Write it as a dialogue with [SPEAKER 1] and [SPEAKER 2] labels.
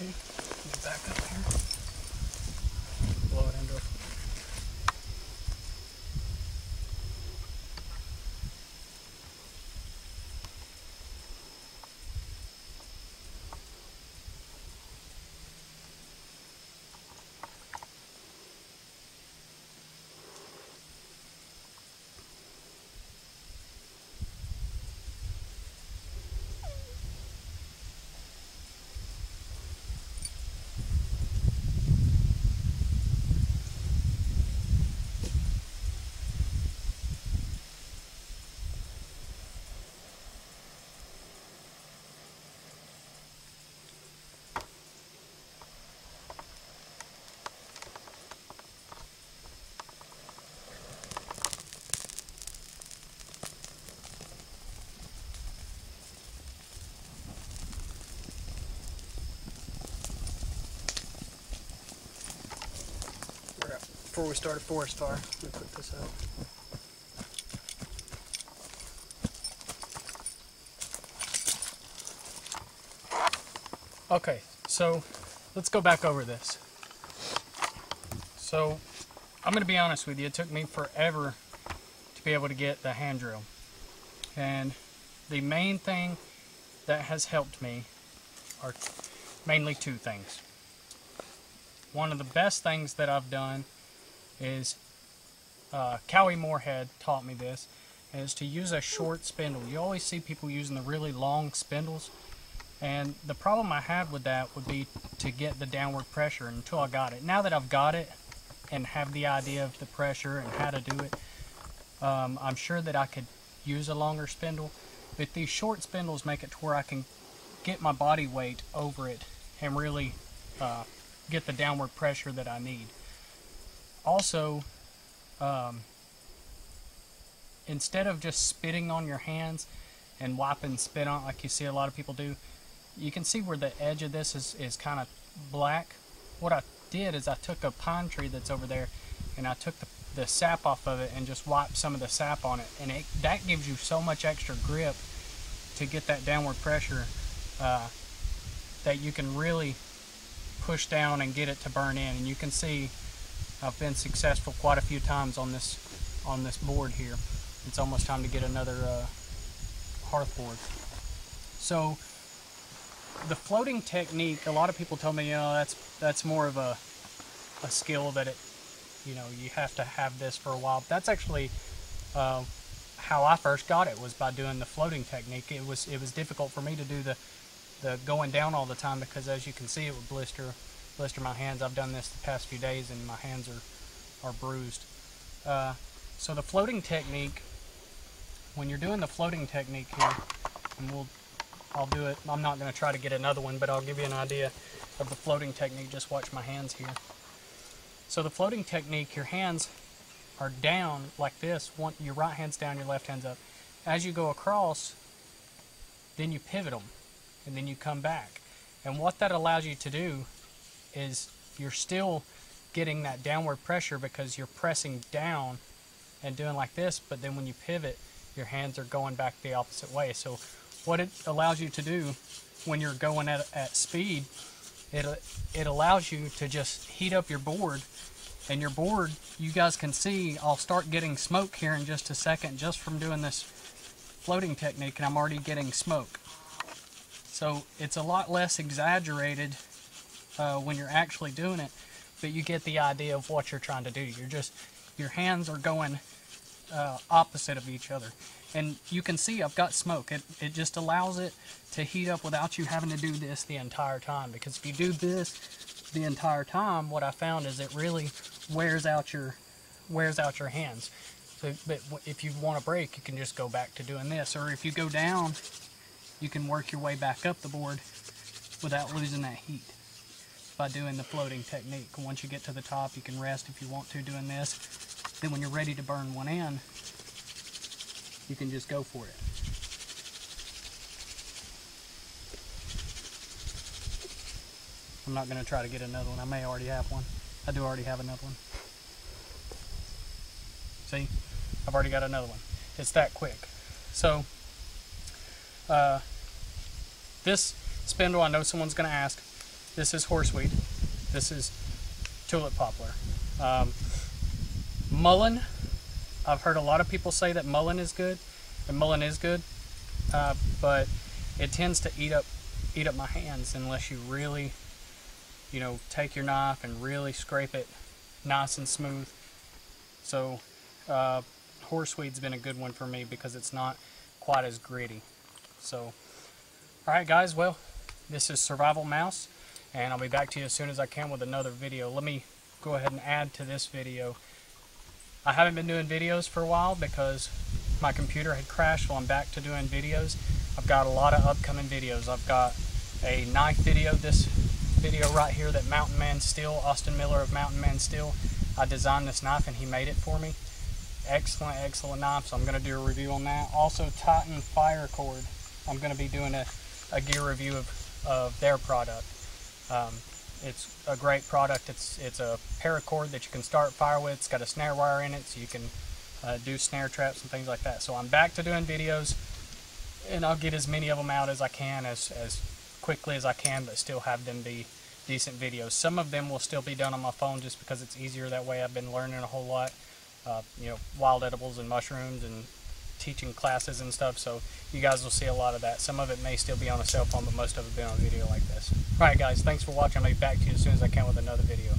[SPEAKER 1] Okay, get back up here. Blow it into a before we start a forest fire. Let me put this out. Okay, so let's go back over this. So I'm going to be honest with you, it took me forever to be able to get the hand drill. And the main thing that has helped me are mainly two things. One of the best things that I've done is Cowie Moorhead taught me this, is to use a short spindle. You always see people using the really long spindles, and the problem I had with that would be to get the downward pressure until I got it. Now that I've got it and have the idea of the pressure and how to do it, I'm sure that I could use a longer spindle, but these short spindles make it to where I can get my body weight over it and really get the downward pressure that I need. Also, instead of just spitting on your hands and wiping spit on it like you see a lot of people do, you can see where the edge of this is kind of black. What I did is I took a pine tree that's over there and I took the sap off of it and just wiped some of the sap on it, and that gives you so much extra grip to get that downward pressure that you can really push down and get it to burn in. And you can see I've been successful quite a few times on this board here. It's almost time to get another hearth board. So the floating technique, a lot of people tell me, you know, that's more of a skill that you have to have this for a while. That's actually how I first got it, was by doing the floating technique. It was difficult for me to do the going down all the time, because as you can see, it would blister my hands. I've done this the past few days and my hands are bruised. So the floating technique, when you're doing the floating technique here, and I'll do it. I'm not going to try to get another one, but I'll give you an idea of the floating technique. Just watch my hands here. So the floating technique, your hands are down like this. Your right hand's down, your left hand's up. As you go across, then you pivot them, and then you come back. And what that allows you to do is you're still getting that downward pressure because you're pressing down and doing like this, but then when you pivot, your hands are going back the opposite way. So what it allows you to do when you're going at speed, it allows you to just heat up your board. And your board, you guys can see, I'll start getting smoke here in just a second just from doing this floating technique, and I'm already getting smoke. So it's a lot less exaggerated when you're actually doing it, but you get the idea of what you're trying to do. Your hands are going opposite of each other. And you can see I've got smoke. It just allows it to heat up without you having to do this the entire time. Because if you do this the entire time, what I found is it really wears out your hands. So, but if you want a break, you can just go back to doing this. Or if you go down, you can work your way back up the board without losing that heat by doing the floating technique. Once you get to the top, you can rest if you want to doing this. Then when you're ready to burn one in, you can just go for it. I'm not going to try to get another one. I may already have one. I do already have another one. See? I've already got another one. It's that quick. So, this spindle, I know someone's going to ask, This is horseweed. This is tulip poplar. Mullein. I've heard a lot of people say that mullein is good, and mullein is good, but it tends to eat up my hands unless you really, you know, take your knife and really scrape it nice and smooth. So horseweed's been a good one for me because it's not quite as gritty. So alright guys, well, this is Survival Mouse, and I'll be back to you as soon as I can with another video. Let me go ahead and add to this video. I haven't been doing videos for a while because my computer had crashed, so I'm back to doing videos. I've got a lot of upcoming videos. I've got a knife video, this video right here that Mountain Man Steel, Austin Miller of Mountain Man Steel, I designed this knife and he made it for me. Excellent, excellent knife, so I'm going to do a review on that. Also Titan Fire Cord, I'm going to be doing a gear review of their product. It's a great product. It's a paracord that you can start fire with. It's got a snare wire in it, so you can do snare traps and things like that. So I'm back to doing videos, and I'll get as many of them out as I can, as quickly as I can, but still have them be decent videos. Some of them will still be done on my phone just because it's easier that way. I've been learning a whole lot, you know, wild edibles and mushrooms and teaching classes and stuff, so you guys will see a lot of that. Some of it may still be on a cell phone, but most of it will be on a video like this. Alright guys, thanks for watching. I'll be back to you as soon as I can with another video.